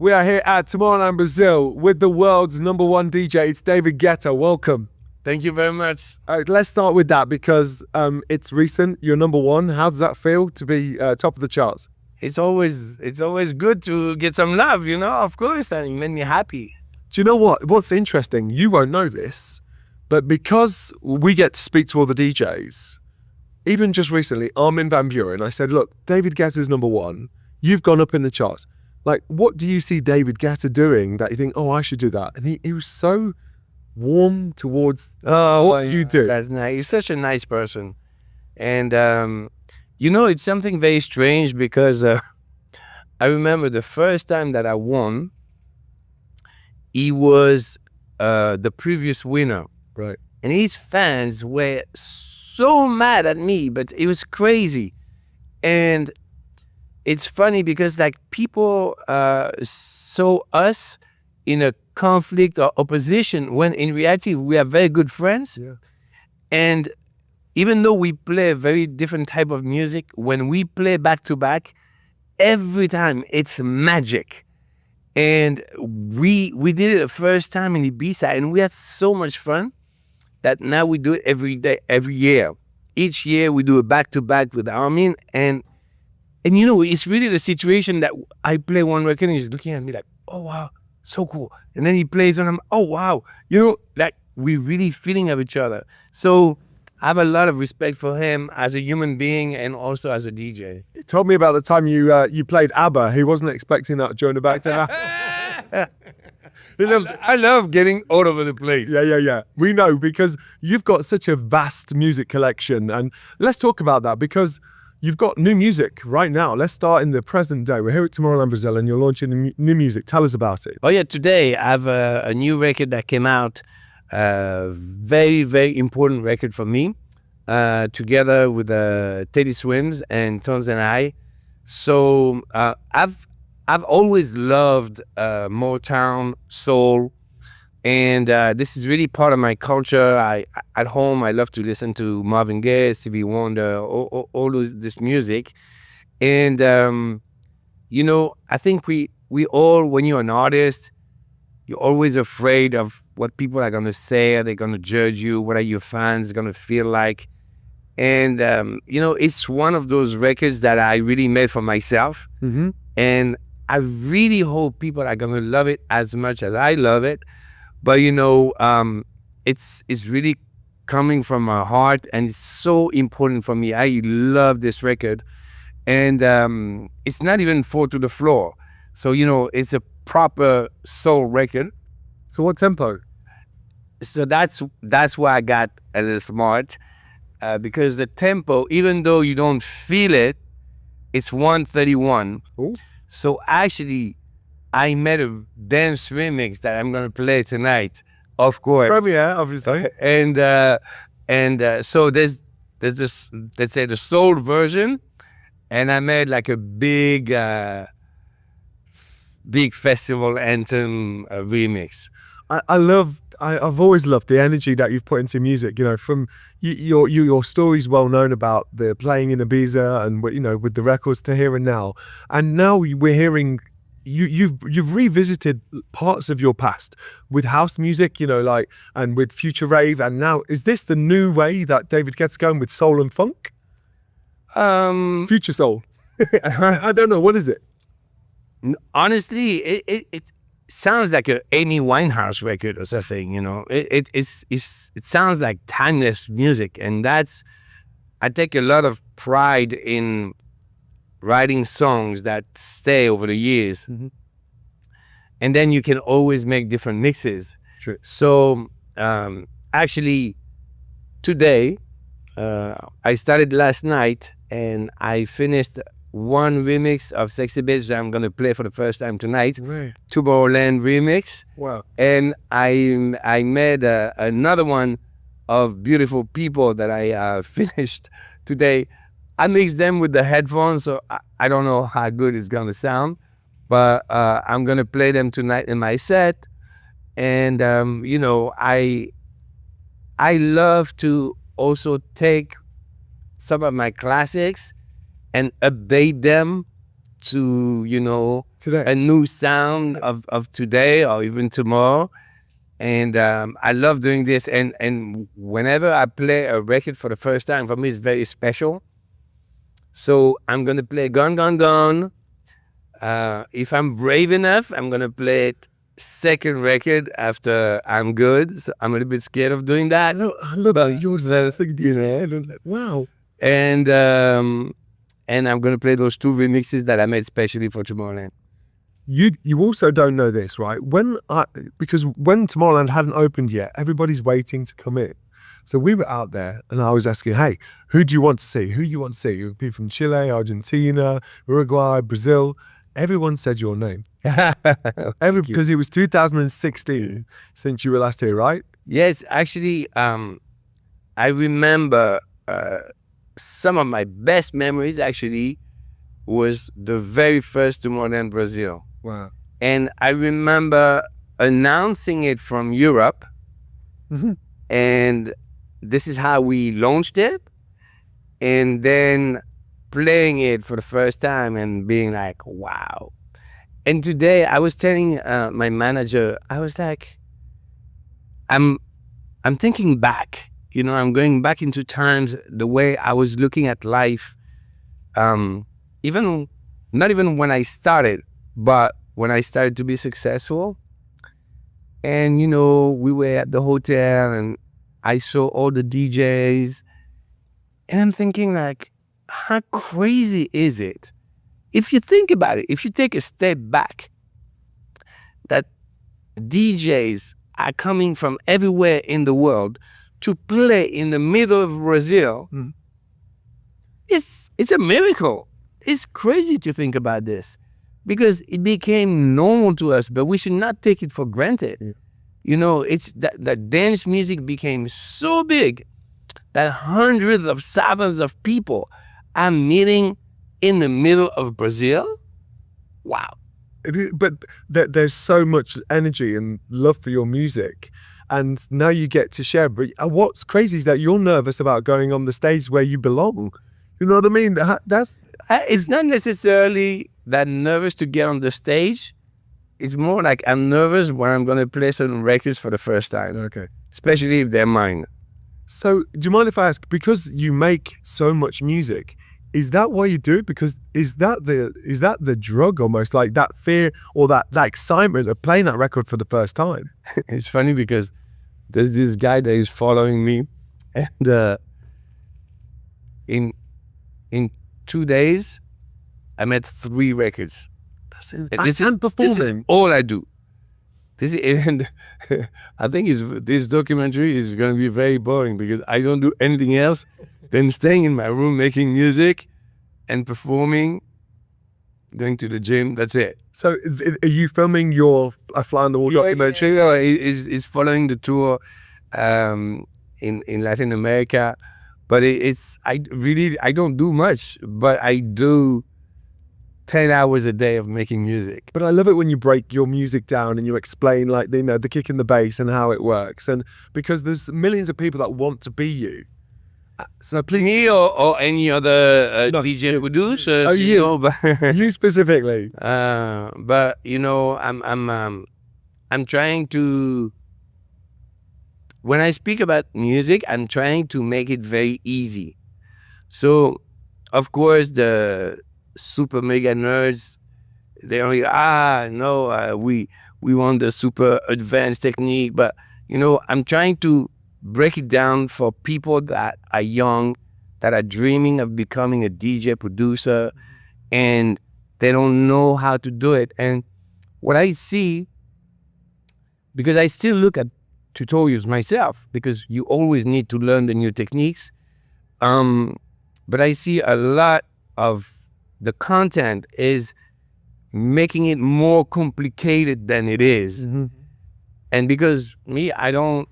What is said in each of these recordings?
We are here at Tomorrowland Brazil with the world's #1 DJ. It's David Guetta. Welcome. Thank you very much. Let's start with that because it's recent. You're #1. How does that feel to be top of the charts? It's always good to get some love, of course, and it made me happy. Do you know what? What's interesting, you won't know this, but because we get to speak to all the DJs, even just recently, Armin van Buuren, I said, look, David Guetta's #1. You've gone up in the charts. Like, what do you see David Guetta doing that you think, oh, I should do that? And he was so warm towards what you do. That's nice. He's such a nice person. And, it's something very strange because I remember the first time that I won, he was the previous winner. Right. And his fans were so mad at me, but it was crazy. And it's funny because people saw us in a conflict or opposition when in reality we are very good friends. Yeah. And even though we play a very different type of music, when we play back to back, every time it's magic. And we did it the first time in Ibiza, and we had so much fun that now we do it every year. Each year we do a back-to-back with Armin, and it's really the situation that I play one record and he's looking at me like, oh wow, so cool. And then he plays and I'm, oh wow, we're really feeling of each other. So I have a lot of respect for him as a human being and also as a DJ. He told me about the time you played ABBA. He wasn't expecting that during the back to that. I love getting all over the place. Yeah. We know because you've got such a vast music collection. And let's talk about that because you've got new music right now. Let's start in the present day. We're here at Tomorrowland Brazil and you're launching new music. Tell us about it. Oh yeah, today I have a new record that came out. Very, very important record for me. Together with Teddy Swims and Tones and I. So I've always loved Motown, soul, and this is really part of my culture. At home I love to listen to Marvin Gaye, Stevie Wonder, all this music, and I think we all, when you're an artist, you're always afraid of what people are gonna say. Are they gonna judge you? What are your fans gonna feel like? And it's one of those records that I really made for myself, and I really hope people are gonna love it as much as I love it. But it's really coming from my heart, and it's so important for me. I love this record, and it's not even 4 to the floor. So it's a proper soul record. So what tempo? So that's why I got a little smart, because the tempo, even though you don't feel it, it's 131. Ooh. So actually, I made a dance remix that I'm gonna play tonight, of course. Yeah, obviously. And so there's this, let's say, the soul version, and I made like a big festival anthem remix. I've always loved the energy that you've put into music. From your stories well known about the playing in Ibiza and with the records to Here and Now, and now we're hearing you've revisited parts of your past with house music, and with future rave, and now is this the new way that David Guetta's going with soul and funk? Future soul. I don't know, what is it? Honestly, it sounds like a Amy Winehouse record or something. It sounds like timeless music, and I take a lot of pride in writing songs that stay over the years. And then you can always make different mixes. True. So actually today I started last night and I finished one remix of Sexy Bitch that I'm gonna play for the first time tonight. Right. Tomorrowland remix. Wow. And I made another one of Beautiful People that I finished today. I mixed them with the headphones, so I don't know how good it's gonna sound, but I'm gonna play them tonight in my set. And I love to also take some of my classics and update them to, you know, Today. a new sound of today or even tomorrow. And I love doing this. And whenever I play a record for the first time, for me, it's very special. So I'm going to play Gone, Gone, Gone. If I'm brave enough, I'm going to play it second record after I'm Good. So I'm a little bit scared of doing that. I love that. Yours is wow. And I'm going to play those 2 remixes that I made specially for Tomorrowland. You also don't know this, right? Because when Tomorrowland hadn't opened yet, everybody's waiting to come in. So we were out there and I was asking, hey, who do you want to see? Who do you want to see? People from Chile, Argentina, Uruguay, Brazil. Everyone said your name. Because it was 2016 since you were last here, right? Yes, actually, I remember some of my best memories actually was the very first Tomorrowland Brasil. Wow. And I remember announcing it from Europe. Mm-hmm. And this is how we launched it. And then playing it for the first time and being like, wow. And today I was telling my manager, I was like, I'm thinking back, you know, I'm going back into times, the way I was looking at life, even not even when I started, but when I started to be successful. And, you know, we were at the hotel and I saw all the DJs and I'm thinking like, how crazy is it? If you think about it, if you take a step back, that DJs are coming from everywhere in the world to play in the middle of Brazil, it's a miracle. It's crazy to think about this because it became normal to us, but we should not take it for granted. Yeah. You know, it's that dance music became so big that hundreds of thousands of people are meeting in the middle of Brazil. Wow. But there's so much energy and love for your music. And now you get to share. But what's crazy is that you're nervous about going on the stage where you belong. You know what I mean? It's not necessarily that nervous to get on the stage. It's more like I'm nervous when I'm going to play certain records for the first time. Okay. Especially if they're mine. So do you mind if I ask, because you make so much music, is that why you do it? Because is that the drug almost, like that fear or that excitement of playing that record for the first time? It's funny because there's this guy that is following me, and in 2 days, I made 3 records. That's it. This is all I do. And I think this documentary is going to be very boring because I don't do anything else than staying in my room making music and performing, going to the gym. That's it. So are you filming your Fly on the Wall documentary? Is following the tour in Latin America, but I don't do much, but I do 10 hours a day of making music. But I love it when you break your music down and you explain, like, you know, the kick and the bass and how it works. And because there's millions of people that want to be you. So please. Me or any other DJ producer. Oh, you. Know, but you specifically. But you know, I'm trying to. When I speak about music, I'm trying to make it very easy. So, of course, the super mega nerds, they only we want the super advanced technique, but you know, I'm trying to break it down for people that are young, that are dreaming of becoming a DJ producer, and they don't know how to do it. And what I see, because I still look at tutorials myself, because you always need to learn the new techniques, but I see a lot of the content is making it more complicated than it is. Mm-hmm. And because me, I don't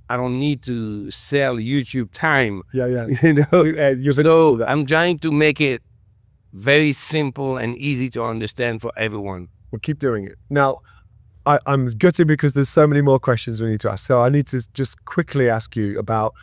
need to sell YouTube time. Yeah. You know, so I'm trying to make it very simple and easy to understand for everyone. We'll keep doing it. Now, I'm gutted because there's so many more questions we need to ask. So I need to just quickly ask you about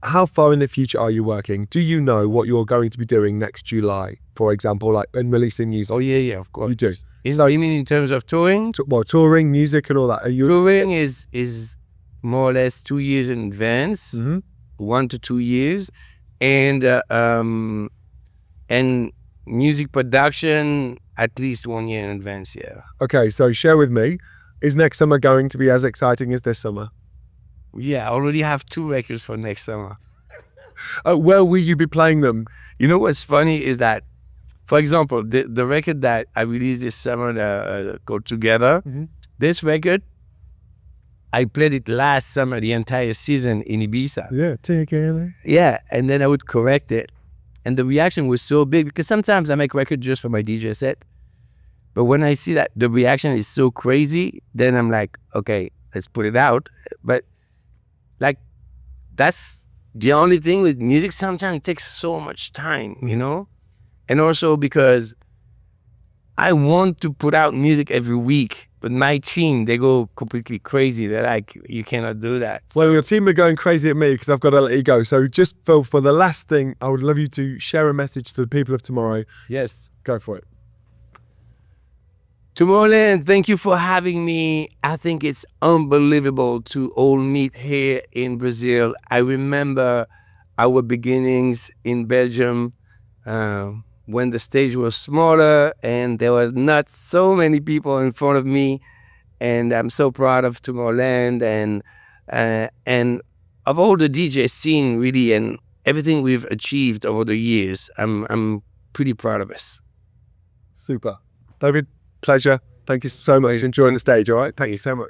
how far in the future are you working? Do you know what you're going to be doing next July, for example, like and releasing music? Oh yeah, of course. You do. So you mean in terms of touring? Well, touring, music, and all that. Are you? Touring is more or less 2 years in advance, 1 to 2 years, and music production at least 1 year in advance. Yeah. Okay, so share with me. Is next summer going to be as exciting as this summer? Yeah, I already have 2 records for next summer. Where will you be playing them? You know what's funny is that, for example, the record that I released this summer called Together, this record, I played it last summer, the entire season in Ibiza. Yeah, together. Yeah, and then I would correct it. And the reaction was so big because sometimes I make records just for my DJ set. But when I see that the reaction is so crazy, then I'm like, okay, let's put it out. But like, that's the only thing with music. Sometimes it takes so much time, you know? And also because I want to put out music every week, but my team, they go completely crazy. They're like, you cannot do that. Well, your team are going crazy at me because I've got to let you go. So just for the last thing, I would love you to share a message to the people of tomorrow. Yes. Go for it. Tomorrowland, thank you for having me. I think it's unbelievable to all meet here in Brazil. I remember our beginnings in Belgium when the stage was smaller and there were not so many people in front of me. And I'm so proud of Tomorrowland and of all the DJ scene really and everything we've achieved over the years. I'm pretty proud of us. Super. David, pleasure. Thank you so much for joining the stage, all right? Thank you so much.